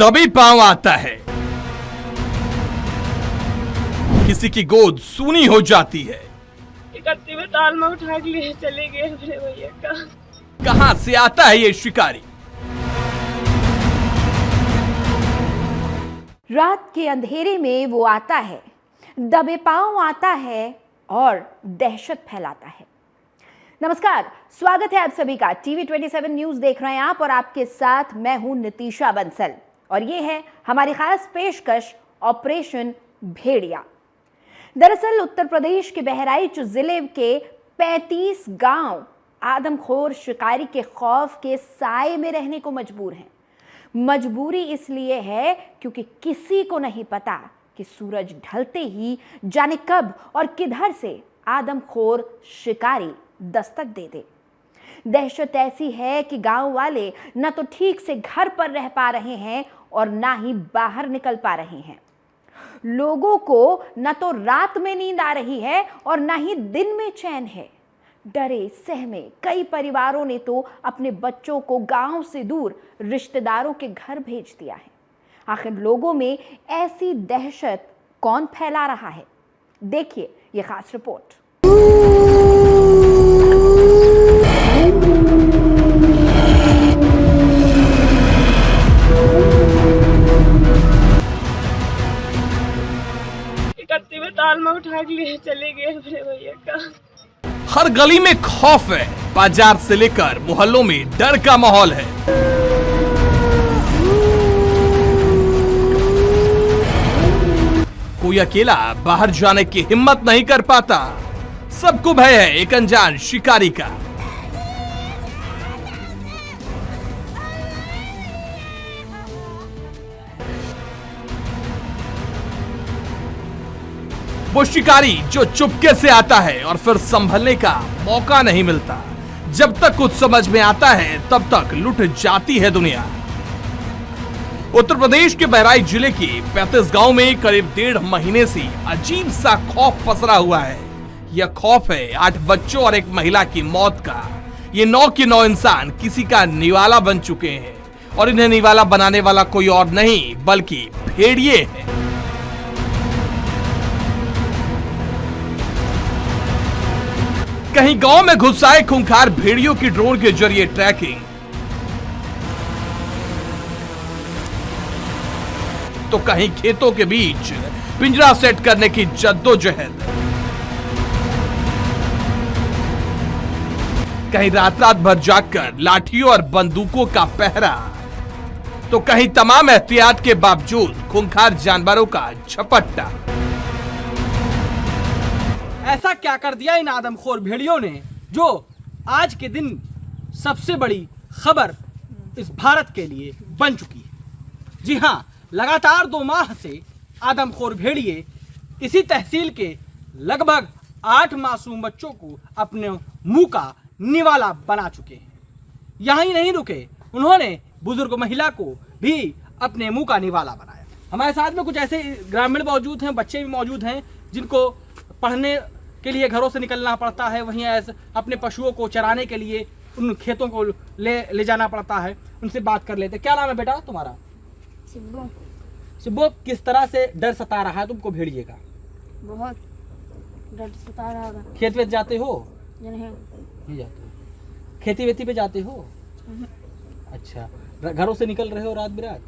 दबे पांव आता है, किसी की गोद सूनी हो जाती है। इकट्ठी में ताल में उठा के लिए चले गए अपने भैया का। कहां से आता है ये शिकारी? रात के अंधेरे में वो आता है, दबे पांव आता है और दहशत फैलाता है। नमस्कार, स्वागत है आप सभी का। टीवी 27 न्यूज देख रहे हैं आप और आपके साथ मैं हूं नितीशा बंसल और ये है हमारी खास पेशकश ऑपरेशन भेड़िया। दरअसल उत्तर प्रदेश के बहराइच जिले के 35 गांव आदमखोर शिकारी के खौफ के साए में रहने को मजबूर हैं। मजबूरी इसलिए है क्योंकि किसी को नहीं पता कि सूरज ढलते ही जाने कब और किधर से आदमखोर शिकारी दस्तक दे दे। दहशत ऐसी है कि गांव वाले न तो ठीक से घर पर रह पा रहे हैं और ना ही बाहर निकल पा रहे हैं। लोगों को न तो रात में नींद आ रही है और ना ही दिन में चैन है। डरे सहमे कई परिवारों ने तो अपने बच्चों को गांव से दूर रिश्तेदारों के घर भेज दिया है। आखिर लोगों में ऐसी दहशत कौन फैला रहा है? देखिए ये खास रिपोर्ट। इकट्ठी में ताल में उठा के लिए चले गए अपने भैया का। हर गली में खौफ है, बाजार से लेकर मोहल्लों में डर का माहौल है। कोई अकेला बाहर जाने की हिम्मत नहीं कर पाता। सबको भय है एक अनजान शिकारी का। वो शिकारी जो चुपके से आता है और फिर संभलने का मौका नहीं मिलता। जब तक कुछ समझ में आता है तब तक लुट जाती है दुनिया। उत्तर प्रदेश के बहराइच जिले के 35 गांव में करीब 1.5 महीने से अजीब सा खौफ पसरा हुआ है। यह खौफ है 8 बच्चों और एक महिला की मौत का। ये 9 के 9 इंसान किसी का निवाला बन चुके हैं और इन्हें निवाला बनाने वाला कोई और नहीं बल्कि भेड़िए हैं। कहीं गांव में घुस आए खूंखार भेड़ियों की ड्रोन के जरिए ट्रैकिंग, तो कहीं खेतों के बीच पिंजरा सेट करने की जद्दोजहद, कहीं रात रात भर जागकर लाठियों और बंदूकों का पहरा, तो कहीं तमाम एहतियात के बावजूद खूंखार जानवरों का झपट्टा। ऐसा क्या कर दिया इन आदमखोर भेड़ियों ने जो आज के दिन सबसे बड़ी खबर इस भारत के लिए बन चुकी है। जी हां, लगातार 2 माह से आदमखोर भेड़िए इसी तहसील के लगभग 8 मासूम बच्चों को अपने मुंह का निवाला बना चुके हैं। यहां ही नहीं रुके, उन्होंने बुजुर्ग महिला को भी अपने मुंह का निवाला बनाया। हमारे साथ में कुछ ऐसे ग्रामीण मौजूद हैं, बच्चे भी मौजूद हैं जिनको पढ़ने के लिए घरों से निकलना पड़ता है, वहीं ऐसे अपने पशुओं को चराने के लिए उन खेतों को ले जाना पड़ता है। उनसे बात कर लेते। क्या नाम है बेटा तुम्हारा? सिब्बू। सिब्बू, किस तरह से डर सता रहा है तुमको भेड़िए का? बहुत डर सता रहा है। खेत वेत जाते हो? नहीं जाते हो। खेती वेती पे जाते हो? अच्छा, घरों से निकल रहे हो रात बिरात?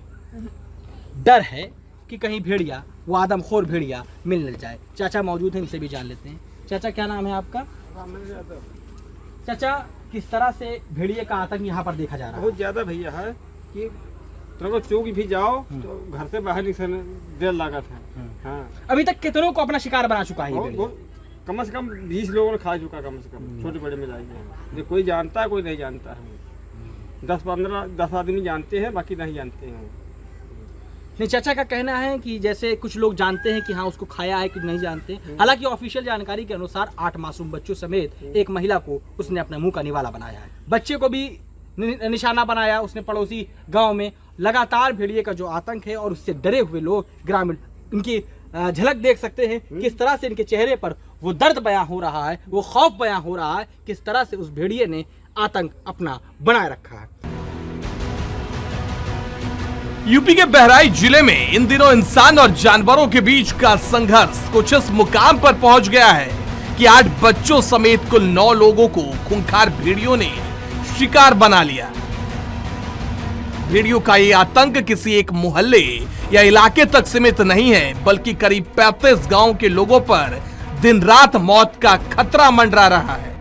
डर है कि कहीं भेड़िया, वो आदमखोर भेड़िया मिल न जाए। चाचा मौजूद हैं, इनसे भी जान लेते हैं। चाचा, क्या नाम है आपका? चाचा, किस तरह से भेड़िए का आतंक यहाँ पर देखा जा रहा है? बहुत ज्यादा भैया है कि तो चौक भी जाओ तो घर से बाहर निकलने देर लागत है। हाँ, अभी तक कितनों को अपना शिकार बना चुका है ये भेड़िया? कम से कम 20 लोगों ने खा चुका, कम से कम छोटे बड़े मिलाइए। जो कोई जानता है कोई नहीं जानता है। 10 आदमी जानते हैं, बाकी नहीं जानते हैं। नहीं, चाचा का कहना है कि जैसे कुछ लोग जानते हैं कि हाँ उसको खाया है, कुछ नहीं जानते। हालांकि ऑफिशियल जानकारी के अनुसार 8 मासूम बच्चों समेत एक महिला को उसने अपने मुंह का निवाला बनाया है। बच्चे को भी निशाना बनाया उसने पड़ोसी गांव में। लगातार भेड़िए का जो आतंक है और उससे डरे हुए लोग ग्रामीण, इनकी झलक देख सकते हैं किस तरह से इनके चेहरे पर वो दर्द बयां हो रहा है, वो खौफ बयां हो रहा है, किस तरह से उस भेड़िए ने आतंक अपना बनाए रखा है। यूपी के बहराइच जिले में इन दिनों इंसान और जानवरों के बीच का संघर्ष कुछ इस मुकाम पर पहुंच गया है कि 8 बच्चों समेत कुल 9 लोगों को खूंखार भेड़ियों ने शिकार बना लिया। भेड़ियों का ये आतंक किसी एक मोहल्ले या इलाके तक सीमित नहीं है, बल्कि करीब 35 गांव के लोगों पर दिन रात मौत का खतरा मंडरा रहा है।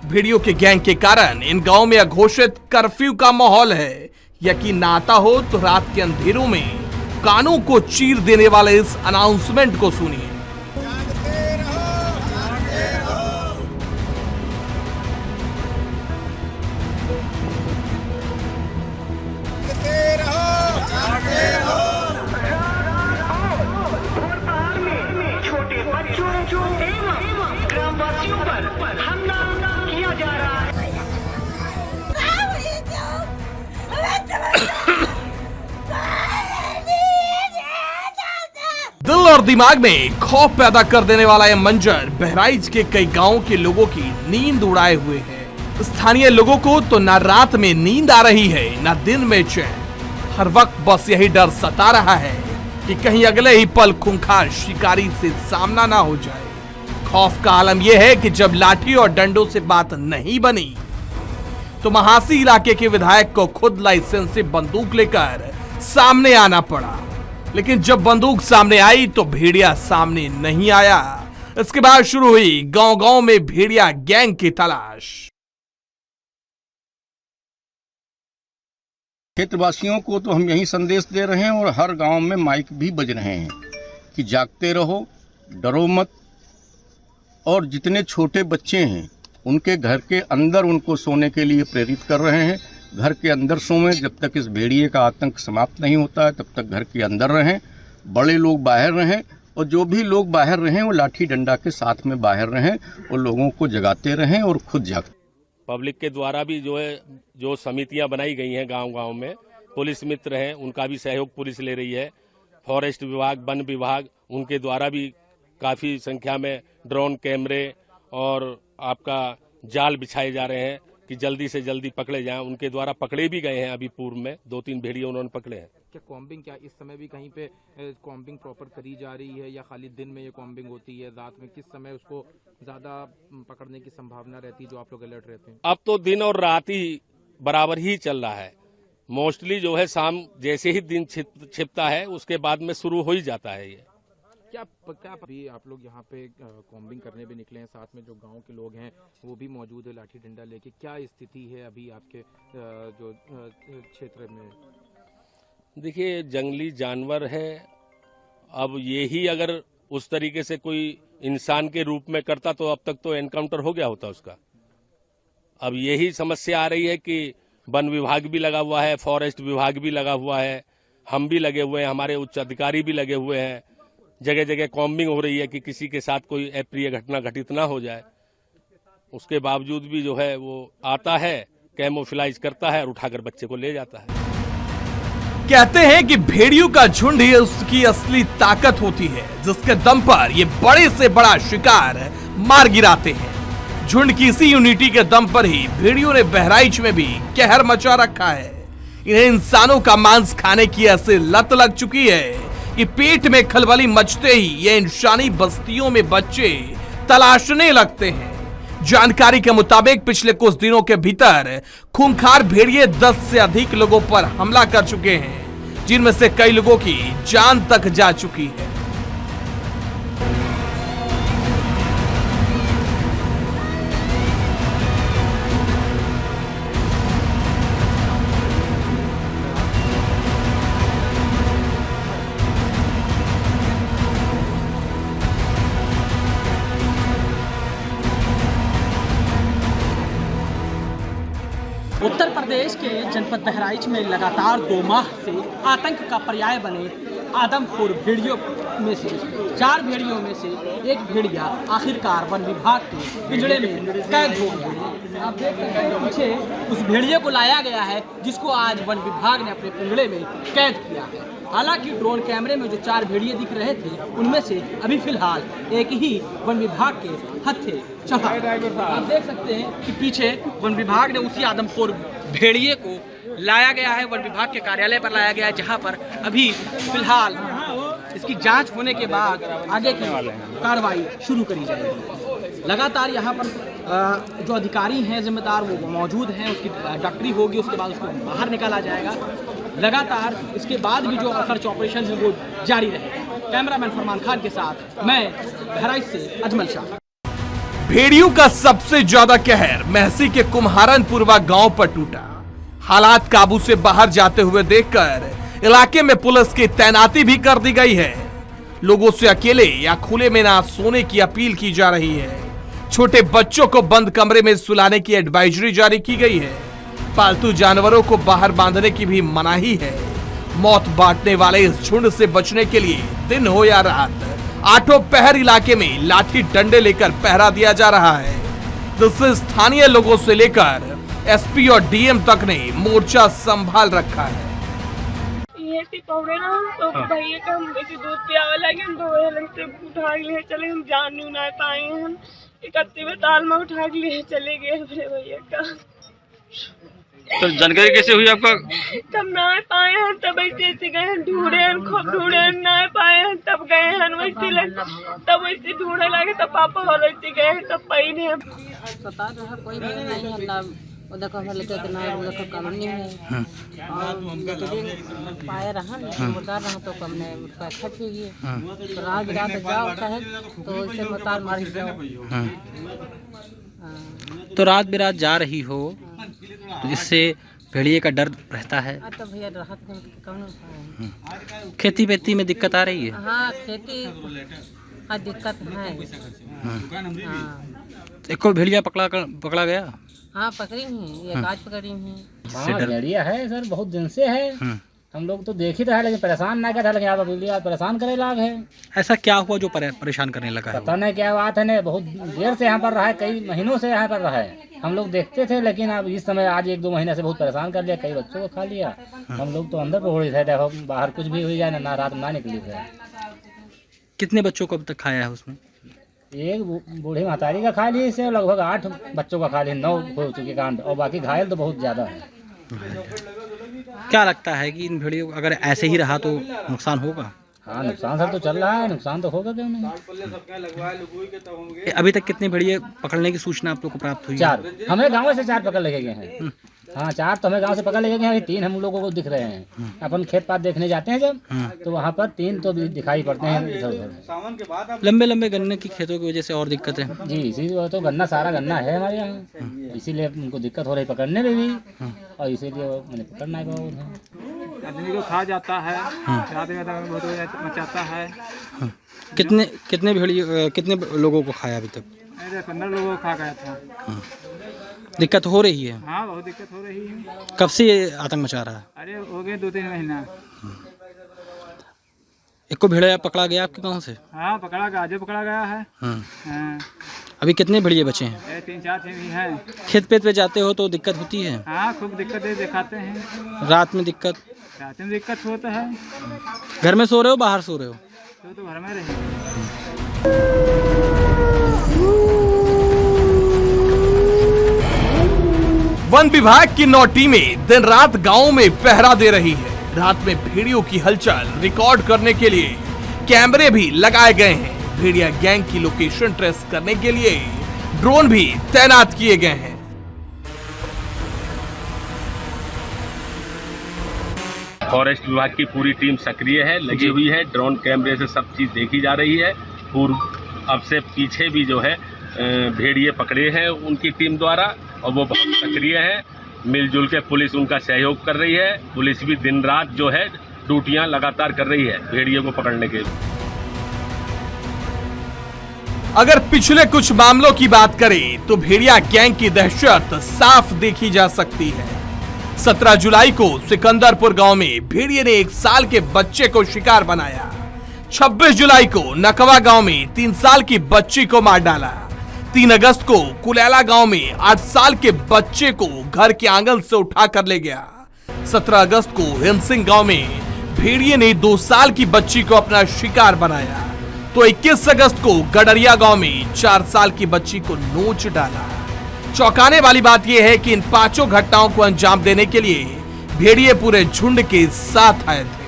भेड़ियों के गैंग के कारण इन गांव में अघोषित कर्फ्यू का माहौल है। यकीन न आता हो तो रात के अंधेरों में कानों को चीर देने वाले इस अनाउंसमेंट को सुनिए। छोटे बच्चों एवं ग्रामवासियों पर हमला किया जा रहा है। दिल और दिमाग में खौफ पैदा कर देने वाला यह मंजर बहराइच के कई गांवों के लोगों की नींद उड़ाए हुए है। स्थानीय लोगों को तो ना रात में नींद आ रही है ना दिन में चैन। हर वक्त बस यही डर सता रहा है कि कहीं अगले ही पल खूंखार शिकारी से सामना ना हो जाए। खौफ का आलम यह है कि जब लाठी और डंडों से बात नहीं बनी तो महासी इलाके के विधायक को खुद लाइसेंस से बंदूक लेकर सामने आना पड़ा। लेकिन जब बंदूक सामने आई तो भेड़िया सामने नहीं आया। इसके बाद शुरू हुई गांव-गांव में भेड़िया गैंग की तलाश। क्षेत्रवासियों को तो हम यही संदेश दे रहे हैं और हर गांव में माइक भी बज रहे हैं कि जागते रहो, डरो मत। और जितने छोटे बच्चे हैं उनके घर के अंदर उनको सोने के लिए प्रेरित कर रहे हैं। घर के अंदर सोएं, जब तक इस भेड़िए का आतंक समाप्त नहीं होता है तब तक घर के अंदर रहें। बड़े लोग बाहर रहें और जो भी लोग बाहर रहें वो लाठी डंडा के साथ में बाहर रहें और लोगों को जगाते रहें और खुद जागते। पब्लिक के द्वारा भी जो समितियां बनाई गई हैं गांव-गांव में, पुलिस मित्र हैं उनका भी सहयोग पुलिस ले रही है। फॉरेस्ट विभाग, वन विभाग, उनके द्वारा भी काफ़ी संख्या में ड्रोन कैमरे और आपका जाल बिछाए जा रहे हैं कि जल्दी से जल्दी पकड़े जाएं। उनके द्वारा पकड़े भी गए हैं। अभी पूर्व में 2-3 भेड़िए उन्होंने पकड़े हैं। क्या कॉम्बिंग, क्या इस समय भी कहीं पे कॉम्बिंग प्रॉपर करी जा रही है या खाली दिन में ये कॉम्बिंग होती है? रात में किस समय उसको ज्यादा पकड़ने की संभावना रहती है जो आप लोग अलर्ट रहते हैं? अब तो दिन और रात ही बराबर ही चल रहा है। मोस्टली जो है शाम जैसे ही दिन छिपता है उसके बाद में शुरू हो ही जाता है। ये क्या अभी आप लोग यहाँ पे कॉम्बिंग करने भी निकले हैं, साथ में जो गांव के लोग हैं वो भी मौजूद है लाठी डंडा लेके? क्या स्थिति है अभी आपके जो क्षेत्र में? देखिए, जंगली जानवर है। अब यही अगर उस तरीके से कोई इंसान के रूप में करता तो अब तक तो एनकाउंटर हो गया होता उसका। अब यही समस्या आ रही है कि वन विभाग भी लगा हुआ है, फॉरेस्ट विभाग भी लगा हुआ है, हम भी लगे हुए हैं, हमारे उच्च अधिकारी भी लगे हुए हैं। जगह जगह कॉम्बिंग हो रही है कि किसी के साथ कोई अप्रिय घटना घटित ना हो जाए। उसके बावजूद भी जो है वो आता है, कैमोफ्लाइज करता है और उठाकर बच्चे को ले जाता है। कहते हैं कि भेड़ियों का झुंड ही उसकी असली ताकत होती है, जिसके दम पर ये बड़े से बड़ा शिकार मार गिराते हैं। झुंड की इसी यूनिटी के दम पर ही भेड़ियों ने बहराइच में भी कहर मचा रखा है। इन्हें इंसानों का मांस खाने की ऐसी लत लग चुकी है कि पेट में खलबली मचते ही ये इंसानी बस्तियों में बच्चे तलाशने लगते हैं। जानकारी के मुताबिक पिछले कुछ दिनों के भीतर खूंखार भेड़िए 10 से अधिक लोगों पर हमला कर चुके हैं, जिनमें से कई लोगों की जान तक जा चुकी है। उत्तर प्रदेश के जनपद बहराइच में लगातार 2 माह से आतंक का पर्याय बने आदमखोर भेड़ियों में से 4 भेड़ियों में से एक भेड़िया आखिरकार वन विभाग के पिंजड़े में कैद हो गया है। आप देख सकते हैं पीछे उस भेड़िए को लाया गया है जिसको आज वन विभाग ने अपने पिंजड़े में कैद किया है। हालांकि ड्रोन कैमरे में जो 4 भेड़िए दिख रहे थे उनमें से अभी फिलहाल एक ही वन विभाग के हत्थे चढ़ा। आप देख सकते हैं कि पीछे वन विभाग ने उसी आदमखोर भेड़िए को लाया गया है, वन विभाग के कार्यालय पर लाया गया है, जहां पर अभी फिलहाल इसकी जांच होने के बाद आगे की कार्रवाई शुरू करी जाएगी। लगातार यहाँ पर जो अधिकारी हैं जिम्मेदार वो मौजूद हैं, उसकी डॉक्टरी होगी, उसके बाद उसको बाहर निकाला जाएगा। लगातार इसके बाद भी जो सर्च ऑपरेशन है वो जारी रहेगा। कैमरामैन फरमान खान के साथ मैं बहराइच से अजमल शाह। भेड़ियों का सबसे ज्यादा कहर महसी के कुम्हारनपुरवा गांव पर टूटा। हालात काबू से बाहर जाते हुए देखकर इलाके में पुलिस की तैनाती भी कर दी गई है। लोगों से अकेले या खुले में ना सोने की अपील की जा रही है। छोटे बच्चों को बंद कमरे में सुलाने की एडवाइजरी जारी की गई है। पालतू जानवरों को बाहर बांधने की भी मनाही है। मौत बांटने वाले इस झुंड से बचने के लिए दिन हो या रात आठों पहर इलाके में लाठी डंडे लेकर पहरा दिया जा रहा है, जिससे स्थानीय लोगों से लेकर एसपी और डीएम तक ने मोर्चा संभाल रखा है। ये थी पौड़े ना तो भैया का हम ऐसे दूध पियावा लगे, हम दो हेलन से उठा के लिए चले, हम जान नहीं ना पाए हैं। हम 31वें ताल में उठा के लिए चले गए अपने भैया का। तो जानकारी कैसे हुई आपका? तब ना पाए हैं, तब ऐसे गए हैं, ढूंढे हैं, खूब ढूंढे हैं, ना पाए हैं, तब गए हैं तब वैसे ढूंढे लगे, तब पापा और वैसे गए हैं, तब पाई नहीं। अस्पताल जो है कोई भी नहीं है ना, उधर का लेते कि ना उधर का कॉलोनी है और लेकिन पाए रहा मुर्दा रहा तो कम ने पैसा चाहिए तो रात बिरात जाओ चाहे तो इससे मतार मार जाओ। तो रात बिरात जा रही हो तो इससे भेड़िए का डर रहता है। तो भैया राहत कौन खेती बेती में दिक्कत आ रही है? हाँ खेती हाँ दिक्कत है। एक को भेड़िया पकड़ा गया? हाँ पकड़ी हैं, एक आज पकड़ी हैं। हाँ भेड़िया है सर, बहुत दिन से है। हम लोग तो देख ही रहे लेकिन परेशान ना करता, लेकिन आप भेड़िया परेशान करे लाग है। ऐसा क्या हुआ जो परेशान करने लगा है? पता नहीं क्या बात है ना, बहुत देर से यहाँ पर रहा है, कई महीनों से यहाँ पर रहा है। हम लोग देखते थे लेकिन अब इस समय आज 1-2 महीने से बहुत परेशान कर लिया, कई बच्चों को खा लिया। हम लोग तो अंदर पकड़े थे, देखो बाहर कुछ भी हो जाए ना रात ना निकली थे। कितने बच्चों को अब तक खाया है उसमें? एक बूढ़ी महतारी का खा लिए से, लगभग 8 बच्चों का खा लिए, 9 हो चुके कांड और बाकी घायल तो बहुत ज्यादा है। क्या लगता है कि इन भेड़ियों अगर ऐसे ही रहा तो नुकसान होगा? हाँ नुकसान सर तो चल रहा है, नुकसान तो होगा क्यों नहीं। अभी तक कितने भेड़िए पकड़ने की सूचना आप लोग को प्राप्त हुई? 4 हमें गाँव से 4 पकड़ लेके गए हैं। हाँ 4 तो हमें गांव से पकड़ लेके गए, 3 हम लोगों को दिख रहे हैं। अपन खेत पात देखने जाते हैं जब तो वहाँ पर 3 तो दिखाई पड़ते हैं इधर उधर। लंबे लंबे गन्ने की खेतों की वजह से और दिक्कत है जी, इसी तो गन्ना सारा गन्ना है हमारे यहाँ, इसीलिए उनको दिक्कत हो रही पकड़ने में भी और इसीलिए मैंने पकड़ना है। आदमी को खा जाता है, रात में बहुत मचाता है। कितने भेड़िए कितने लोगों को खाया अभी तक? 15 लोगों को खा गया था। दिक्कत हो रही है? हाँ बहुत दिक्कत हो रही है। कब से ये आतंक मचा रहा है? अरे हो गए 2-3 महीना। एक को भेड़िया पकड़ा गया आपके गांव से? हाँ पकड़ा गया, आज पकड़ा गया है। हाँ। अभी कितने भेड़िए बचे हैं? 3-4 भी हैं। खेत पेत पे जाते हो तो दिक्कत होती है? हाँ खूब दिक्कत है, दिखाते हैं। रात में दिक्कत? रात में दिक्कत होता है। घर में सो रहे हो बाहर सो रहे हो? तो घर में रहे। वन विभाग की 9 टीमें दिन रात गांवों में पहरा दे रही है। रात में भेड़ियों की हलचल रिकॉर्ड करने के लिए कैमरे भी लगाए गए हैं। भेड़िया गैंग की लोकेशन ट्रेस करने के लिए ड्रोन भी तैनात किए गए हैं। फॉरेस्ट विभाग की पूरी टीम सक्रिय है, लगी हुई है। ड्रोन कैमरे से सब चीज देखी जा रही है। पूर्व अब से पीछे भी जो है भेड़िए पकड़े हैं उनकी टीम द्वारा और वो बहुत सक्रिय है। मिलजुल के पुलिस उनका सहयोग कर रही है। पुलिस भी दिन रात जो है ड्यूटियां लगातार कर रही है भेड़िए को पकड़ने के लिए। अगर पिछले कुछ मामलों की बात करें तो भेड़िया गैंग की दहशत साफ देखी जा सकती है। 17 जुलाई को सिकंदरपुर गांव में भेड़िए ने 1 साल के बच्चे को शिकार बनाया। 26 जुलाई को नकवा गांव में 3 साल की बच्ची को मार डाला। 3 अगस्त को कुलैला गांव में 8 साल के बच्चे को घर के आंगन से उठा कर ले गया। 17 अगस्त को हिंसिंग गांव में भेड़िए ने 2 साल की बच्ची को अपना शिकार बनाया। तो 21 अगस्त को गडरिया गांव में 4 साल की बच्ची को नोच डाला। चौंकाने वाली बात यह है कि इन 5 घटनाओं को अंजाम देने के लिए भेड़िए पूरे झुंड के साथ आए थे।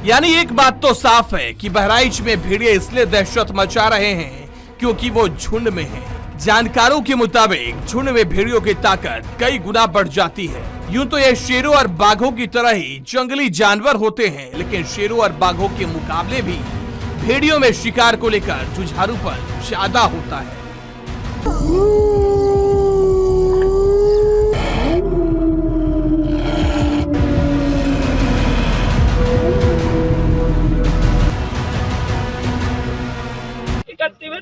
यानी एक बात तो साफ है कि बहराइच में भेड़िए इसलिए दहशत मचा रहे हैं क्योंकि वो झुंड में हैं। जानकारों के मुताबिक झुंड में भेड़ियों की ताकत कई गुना बढ़ जाती है। यूं तो ये शेरों और बाघों की तरह ही जंगली जानवर होते हैं, लेकिन शेरों और बाघों के मुकाबले भी भेड़ियों में शिकार को लेकर जुझारूपन ज्यादा होता है।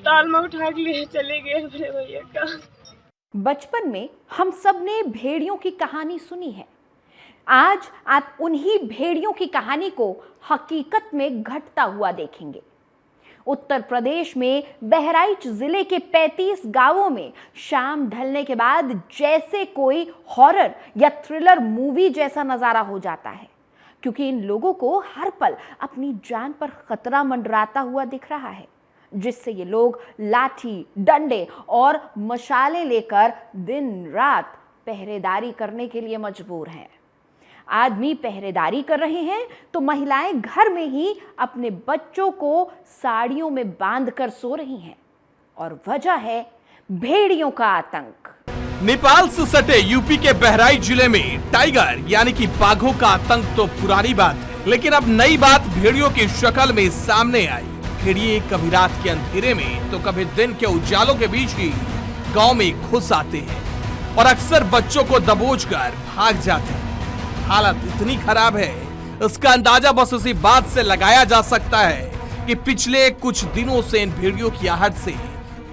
ताल में उठा के लिए चले गए मेरे भैया का। बचपन में हम सब ने भेड़ियों की कहानी सुनी है। आज आप उन्हीं भेड़ियों की कहानी को हकीकत में घटता हुआ देखेंगे। उत्तर प्रदेश में बहराइच जिले के 35 गांवों में शाम ढलने के बाद जैसे कोई हॉरर या थ्रिलर मूवी जैसा नजारा हो जाता है, क्योंकि इन लोगों को हर पल अपनी जान पर खतरा मंडराता हुआ दिख रहा है, जिससे ये लोग लाठी, डंडे और मशाले लेकर दिन रात पहरेदारी करने के लिए मजबूर हैं। आदमी पहरेदारी कर रहे हैं तो महिलाएं घर में ही अपने बच्चों को साड़ियों में बांधकर सो रही हैं, और वजह है भेड़ियों का आतंक। नेपाल से सटे यूपी के बहराइच जिले में टाइगर यानी कि बाघों का आतंक तो पुरानी बात है, लेकिन अब नई बात भेड़ियों की शक्ल में सामने आई। भेड़िए कभी रात के अंधेरे में तो कभी दिन के उजालों के बीच ही गांव में घुस आते हैं और अक्सर बच्चों को दबोचकर भाग जाते हैं। हालत इतनी खराब है, इसका अंदाजा बस उसी बात से लगाया जा सकता है कि पिछले कुछ दिनों से इन भेड़ियों की आहट से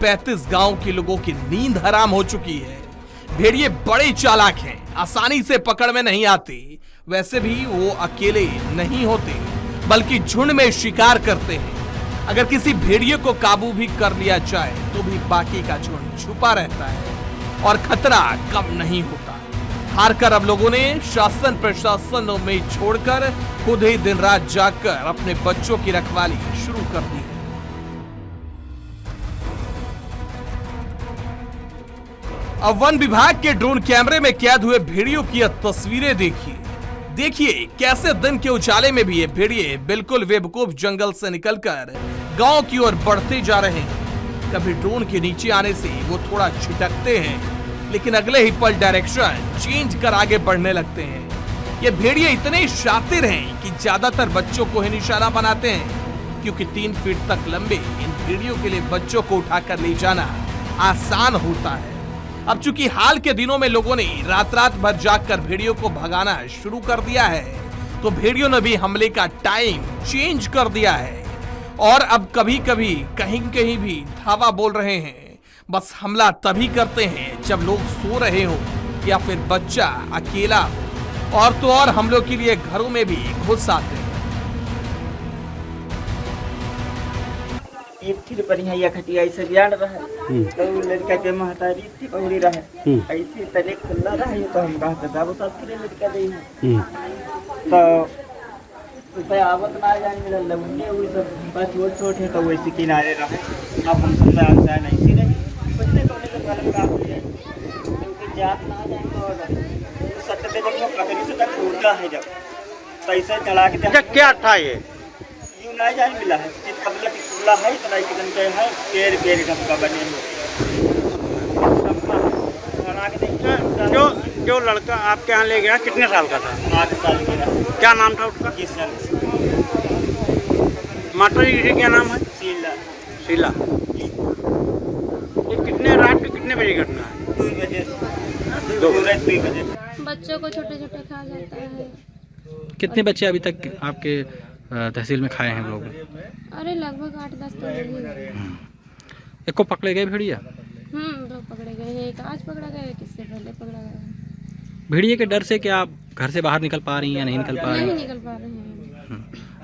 35 गांव के लोगों की नींद हराम हो चुकी है। भेड़िए बड़े चालाक हैं, आसानी से पकड़ में नहीं आते। वैसे भी वो अकेले नहीं होते, बल्कि झुंड में शिकार करते हैं। अगर किसी भेड़िए को काबू भी कर लिया जाए तो भी बाकी का झुंड छुपा रहता है और खतरा कम नहीं होता। हारकर अब लोगों ने शासन प्रशासन में छोड़कर खुद ही दिन रात जागकर अपने बच्चों की रखवाली शुरू कर दी। अब वन विभाग के ड्रोन कैमरे में कैद हुए भेड़ियों की तस्वीरें देखिए कैसे दिन के उजाले में भी ये भेड़िए बिल्कुल बेवकूफ जंगल से निकलकर गांव की ओर बढ़ते जा रहे हैं। कभी ड्रोन के नीचे आने से वो थोड़ा छिटकते हैं, लेकिन अगले ही पल डायरेक्शन चेंज कर आगे बढ़ने लगते हैं। ये भेड़िए इतने शातिर हैं कि ज्यादातर बच्चों को ही निशाना बनाते हैं, क्योंकि 3 फीट तक लंबे इन भेड़ियों के लिए बच्चों को उठाकर ले जाना आसान होता है। अब चूंकि हाल के दिनों में लोगों ने रात भर जागकर भेड़ियों को भगाना शुरू कर दिया है, तो भेड़ियों ने भी हमले का टाइम चेंज कर दिया है और अब कभी कभी कहीं भी धावा बोल रहे हैं। बस हमला तभी करते हैं जब लोग सो रहे हो या फिर बच्चा अकेला हो, और तो और हमलों के लिए घरों में भी घुस आते हैं। एक फिर बढ़िया या खटिया ऐसे जान रहा तो लड़का के महतारी थी पौड़ी रहे ऐसे तले खुला रहे तो हम कहते साहब सब फिर लड़का दे तो आवत ना जाने मिला लवंगे वो सब छोट है तो वैसे किनारे रहे। अब हम समझा आंसर नहीं सी नहीं बचने तो उन्हें वाला काम हो जाए क्योंकि जात ना जाए तो सत्ते जब वो पकड़ी से तक टूटा है जब पैसा चढ़ा के क्या था ये यूं ना जाने मिला है चित कबला चितला है इतना किदन के है पेड़ का बने जो लड़का आपके यहाँ ले गया कितने साल का था? 8 साल का। क्या नाम था उसका? किशन। माता जी की क्या नाम है? शीला। ये कितने रात के कितने बजे घटना है? 2 बजे। 2 बजे। बच्चों को छोटे छोटे खा जाता है। कितने बच्चे अभी तक आपके तहसील में खाए हैं लोग? अरे लगभग 8-10 तो एक को पकड़े गए भेड़िया? 2 पकड़े गए, एक आज पकड़ा गया, किससे पहले पकड़ा गया। भेड़िए के डर से क्या आप घर से बाहर निकल पा रही हैं या नहीं निकल पा रही हैं? नहीं निकल पा रहे हैं।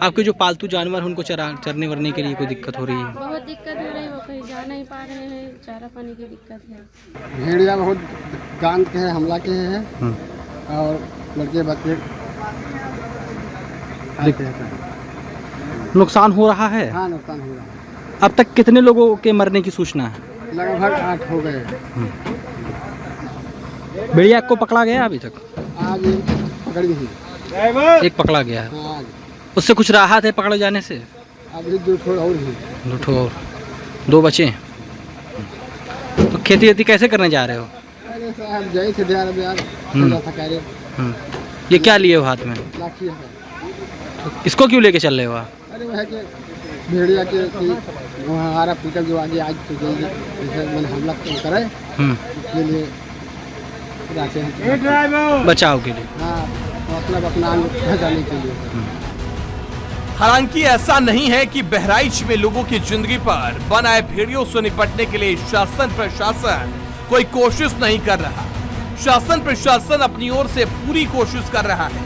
आपके जो पालतू जानवर हैं उनको चरने वरने के लिए कोई दिक्कत हो रही है? बहुत दिक्कत हो रही है, वो कहीं जा नहीं पा रहे हैं, चारा पानी की दिक्कत है। भेड़िया बहुत गांध के हैं, हमला के हैं और लड़के बच्चे नुकसान हो रहा है? हाँ नुकसान हो रहा है। अब तक कितने लोगों के मरने की सूचना है? लगभग 8 हो गए। भेड़िया को पकड़ा गया अभी तक? आज पकड़ गई। एक पकड़ा गया है। हाँ, उससे कुछ राहत है पकड़े जाने से? अभी 2 ठो और ही। 2 ठो और 2 बचे हैं। तो खेती वेती कैसे करने जा रहे हो? अरे साहब जाए थे बिहार था कह रहे। ये क्या लिए हो हाथ में? लाठी है। तो इसको क्यों लेके चल रहे हो आप? अरे वह के भेड़िया के वहाँ आ रहा पीटर जो आगे आज तो जैसे मैंने हमला करे इसके लिए जाते हैं बचाव के लिए। हाँ, मतलब अपना बचाने के लिए। हालांकि ऐसा नहीं है कि बहराइच में लोगों की जिंदगी पर बन आए भेड़ियों से निपटने के लिए शासन प्रशासन कोई कोशिश नहीं कर रहा। शासन प्रशासन अपनी ओर से पूरी कोशिश कर रहा है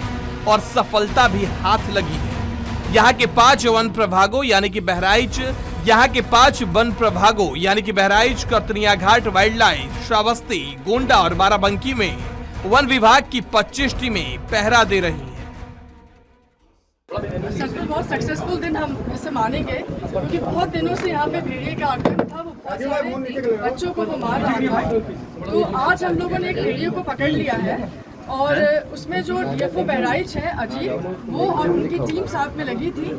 और सफलता भी हाथ लगी है। यहाँ के 5 वन प्रभागों यानी कि बहराइच बहराइच, करतनिया घाट, वाइल्ड लाइफ, श्रावस्ती, गोंडा और बाराबंकी में वन विभाग की 25 टीमें पहरा दे रही हैं। सच में बहुत सक्सेसफुल दिन हम इसे मानेंगे क्योंकि बहुत दिनों से यहाँ पे भेड़िए का आतंक था। वो बहुत सारे बच्चों को वो मार रहा था। तो आज हम लोगों ने एक भेड़िए को पकड़ लिया है और उसमें जो डीएफओ बहराइच है अजीत, वो और उनकी टीम साथ में लगी थी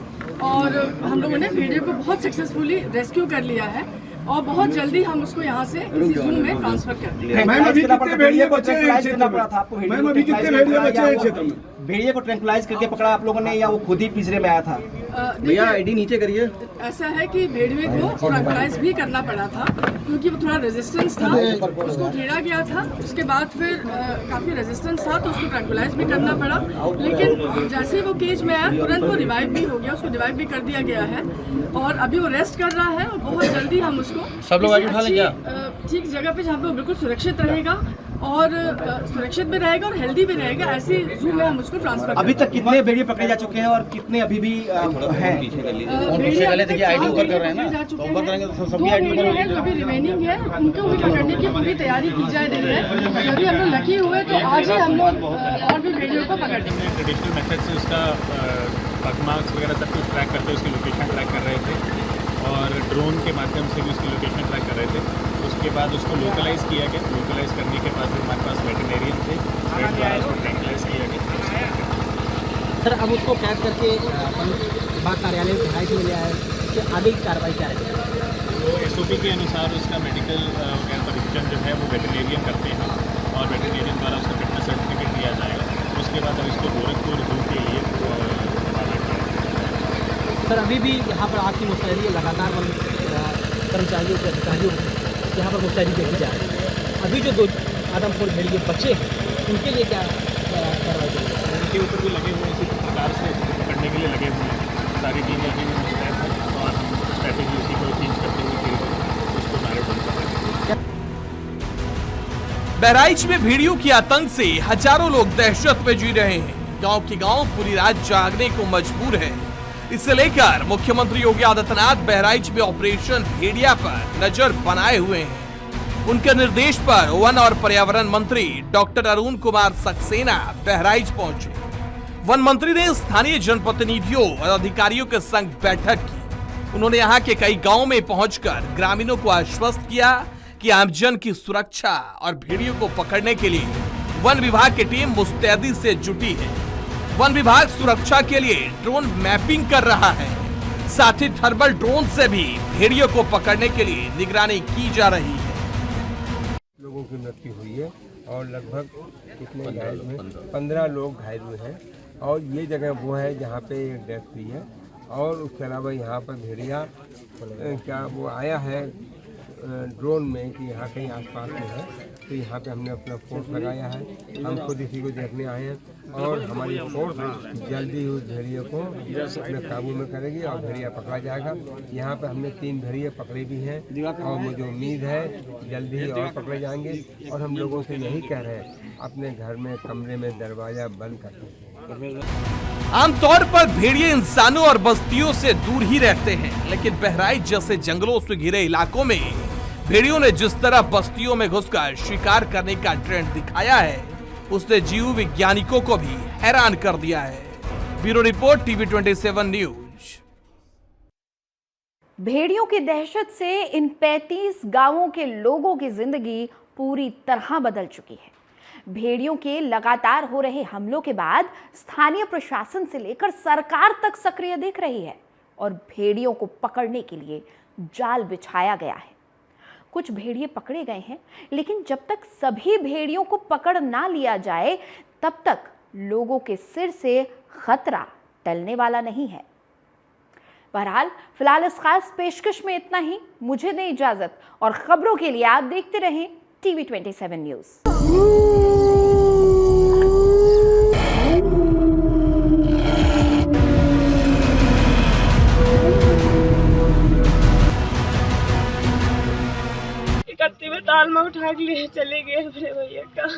और हम लोगों ने भेड़िए को बहुत सक्सेसफुली रेस्क्यू कर लिया है और बहुत जल्दी हम उसको यहाँ से किसी जू में ट्रांसफर कर देंगे। भेड़िए को ट्रैंकुलाइज करके पकड़ा आप लोगों ने या वो खुद ही पिंजरे में आया था? भैया आईडी नीचे करिए। ऐसा है कि भेड़िए को ट्रैंकुलाइज भी करना पड़ा था क्योंकि वो थोड़ा रेजिस्टेंस था, उसको घेरा गया था। उसके बाद फिर काफ़ी रेजिस्टेंस था तो उसको ट्रैंकुलाइज भी करना पड़ा। लेकिन जैसे ही वो केज में आया तुरंत वो रिवाइव भी हो गया, उसको रिवाइव भी कर दिया गया है और अभी वो रेस्ट कर रहा है और बहुत जल्दी हम उसको सब लोग उठा लेंगे ठीक जगह पे जहाँ पे वो बिल्कुल सुरक्षित रहेगा और सुरक्षित भी रहेगा और हेल्दी भी रहेगा, ऐसे जू में हम उसको ट्रांसफर। अभी तक कितने भेड़िए पकड़े जा चुके हैं और कितने अभी भी हैं? आईडी ऊपर कर रहे हैं ना, तो ऊपर करेंगे तो सभी आईडी ऊपर है। जो भी रिमेनिंग है उनको भी पकड़ने की पूरी तैयारी की जा रही है। यदि हम लोग लकी हुए तो आज ही हम लोग और भी भेड़ियों को पकड़ लेंगे। ट्रेडिशनल मेथड से उसका पगमार्क्स वगैरह सब कुछ ट्रैक करते उसकी लोकेशन ट्रैक कर रहे थे और ड्रोन के माध्यम से भी उसकी लोकेशन ट्रैक कर रहे थे। उसके बाद उसको लोकलाइज किया गया। लोकलाइज करने के बाद हमारे पास वेटरनेरियन थे, उसको ट्रैंकुलाइज किया गया। सर अब उसको कैद करके अपन बाग कार्यालय बहराइच में ले आए, तो आगे की कार्रवाई क्या रहेगी? तो SOP के अनुसार उसका मेडिकल वगैरह परीक्षण जो है वो वेटरनेरियन करते हैं और वेटरनेरियन द्वारा उसका फिटनेस सर्टिफिकेट दिया जाएगा। उसके बाद अब इसको गोरखपुर जू के लिए सर अभी भी यहाँ पर आपकी मुस्तैदी लगातार कर्मचारियों के अधिकारियों यहाँ पर मुस्तैदी देखी जा रही है। अभी जो 2 आदमखोर भेड़िए बच्चे हैं उनके लिए क्या कार्रवाई करेंगे? उनके ऊपर भी लगे हुए हैं, इसी प्रकार से पकड़ने के लिए लगे हुए हैं। सारी टीमें अभी भी मुस्तैद हैं और हम स्ट्रैटेजी उसी को चेंज करते हुए धीरे उसको नारे डाउन कर रहे हैं। बहराइच में भेड़ियों के आतंक से हजारों लोग दहशत में जी रहे हैं। गांव के गांव पूरी रात जागने को मजबूर है। इसे लेकर मुख्यमंत्री योगी आदित्यनाथ बहराइच में ऑपरेशन भेड़िया पर नजर बनाए हुए हैं। उनके निर्देश पर वन और पर्यावरण मंत्री डॉक्टर अरुण कुमार सक्सेना बहराइच पहुंचे। वन मंत्री ने स्थानीय जनप्रतिनिधियों और अधिकारियों के संग बैठक की। उन्होंने यहाँ के कई गांवों में पहुंचकर ग्रामीणों को आश्वस्त किया कि आमजन की सुरक्षा और भेड़ियों को पकड़ने के लिए वन विभाग की टीम मुस्तैदी से जुटी है। वन विभाग सुरक्षा के लिए ड्रोन मैपिंग कर रहा है, साथ ही थर्मल ड्रोन से भी भेड़ियों को पकड़ने के लिए निगरानी की जा रही है। लोगों की मृत्यु हुई है और लगभग कितने घायल हुए? 15 लोग घायल हुए हैं और ये जगह वो है जहाँ पे डेथ हुई है। और उसके अलावा यहाँ पर भेड़िया क्या वो आया है ड्रोन में कि यहाँ कहीं आसपास में है, तो यहाँ पे हमने अपना फोर्स लगाया है। हम खुद इसी को देखने आए हैं और हमारी फोर्स जल्दी उस भेड़िए को अपने काबू में करेगी और भेड़िया पकड़ा जाएगा। यहाँ पे हमने 3 भेड़िए पकड़े भी हैं और मुझे उम्मीद है जल्दी ही और पकड़े जाएंगे। और हम लोगों से यही कह रहे हैं अपने घर में कमरे में दरवाजा बंद कर दें। आमतौर पर भेड़िए इंसानों और बस्तियों से दूर ही रहते हैं, लेकिन बहराइच जैसे जंगलों से घिरे इलाकों में भेड़ियों ने जिस तरह बस्तियों में घुसकर शिकार करने का ट्रेंड दिखाया है, उसने जीव वैज्ञानिकों को भी हैरान कर दिया है। Bureau report TV27 news. भेड़ियों की दहशत से इन 35 गांवों के लोगों की जिंदगी पूरी तरह बदल चुकी है। भेड़ियों के लगातार हो रहे हमलों के बाद स्थानीय प्रशासन से लेकर सरकार तक सक्रिय दिख रही है और भेड़ियों को पकड़ने के लिए जाल बिछाया गया है। कुछ भेड़िए पकड़े गए हैं, लेकिन जब तक सभी भेड़ियों को पकड़ ना लिया जाए तब तक लोगों के सिर से खतरा टलने वाला नहीं है। बहरहाल फिलहाल इस खास पेशकश में इतना ही। मुझे दें इजाजत और खबरों के लिए आप देखते रहें TV27 न्यूज़। इकट्ठे में ताल में उठा के लिए चले गए अपने भैया का।